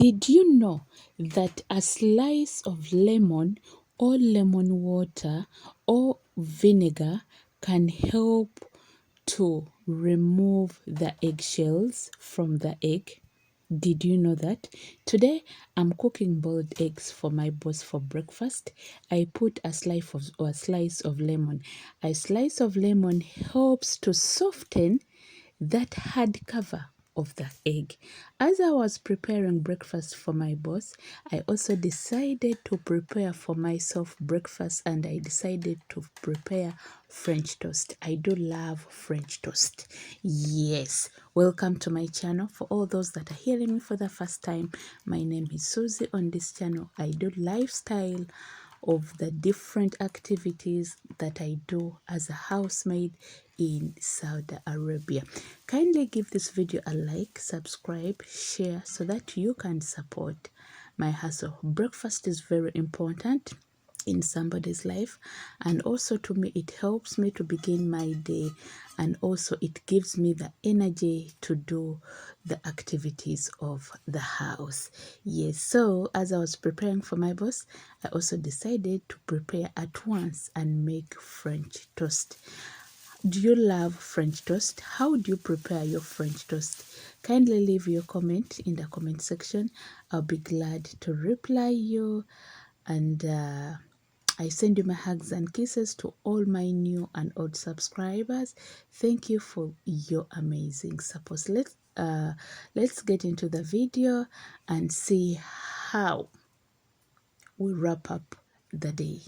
Did you know that a slice of lemon or lemon water or vinegar can help to remove the eggshells from the egg? Did you know that? Today I'm cooking boiled eggs for my boss for breakfast. I put a slice of lemon. A slice of lemon helps to soften that hard cover of the egg. As I was preparing breakfast for my boss, I also decided to prepare for myself breakfast, and I decided to prepare French toast. I do love French toast. Yes, welcome to my channel. For all those that are hearing me for the first time, my name is Suzy. On this channel, I do lifestyle of the different activities that I do as a housemaid in Saudi Arabia. Kindly give this video a like, subscribe, share so that you can support my hustle. Breakfast is very important in somebody's life, and also to me it helps me to begin my day, and also it gives me the energy to do the activities of the house. Yes, so as I was preparing for my boss, I also decided to prepare at once and make French toast. Do you love French toast? How do you prepare your French toast? Kindly leave your comment in the comment section. I'll be glad to reply you, and I send you my hugs and kisses to all my new and old subscribers. Thank you for your amazing support. Let's get into the video and see how we wrap up the day.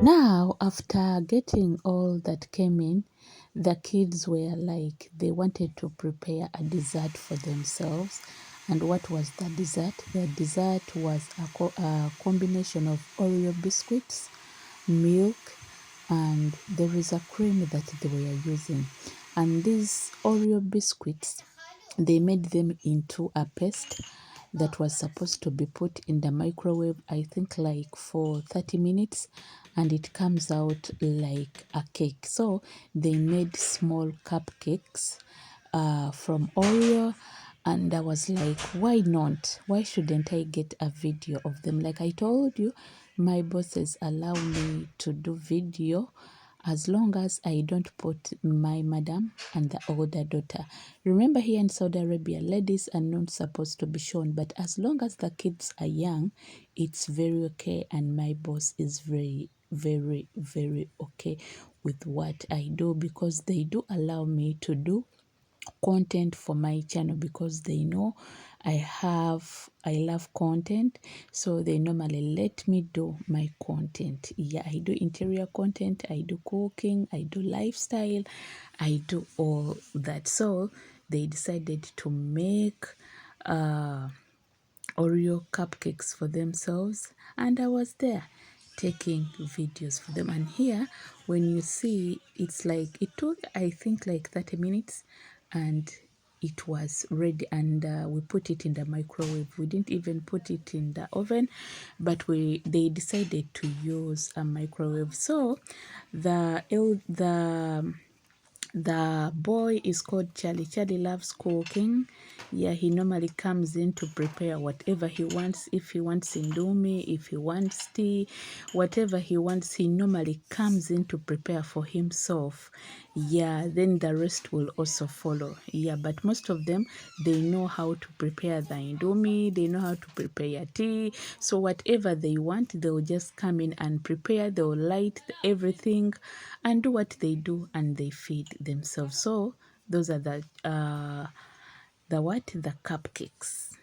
Now, after getting all that came in, the kids were like, they wanted to prepare a dessert for themselves. And what was the dessert? The dessert was a combination of Oreo biscuits, milk, and there is a cream that they were using. And these Oreo biscuits, they made them into a paste that was supposed to be put in the microwave, I think like for 30 minutes, and it comes out like a cake. So they made small cupcakes from Oreo, and I was like, why not? Why shouldn't I get a video of them? Like I told you, my bosses allow me to do video as long as I don't put my madam and the older daughter. Remember, here in Saudi Arabia, ladies are not supposed to be shown, but as long as the kids are young, it's very okay, and my boss is very, very, very okay with what I do, because they do allow me to do content for my channel, because they know I love content, so they normally let me do my content. Yeah, I do interior content, I do cooking, I do lifestyle, I do all that. So they decided to make Oreo cupcakes for themselves, and I was there taking videos for them. And here, when you see, it's like it took, I think, like 30 minutes, and it was ready. And we put it in the microwave. We didn't even put it in the oven, but they decided to use a microwave. So the boy is called Charlie. Charlie loves cooking. Yeah, he normally comes in to prepare whatever he wants. If he wants indomie, if he wants tea, whatever he wants, he normally comes in to prepare for himself. Yeah, then the rest will also follow. Yeah, but most of them, they know how to prepare the indomie, they know how to prepare tea. So whatever they want, they'll just come in and prepare. They'll light everything and do what they do, and they feed themselves. So those are the cupcakes.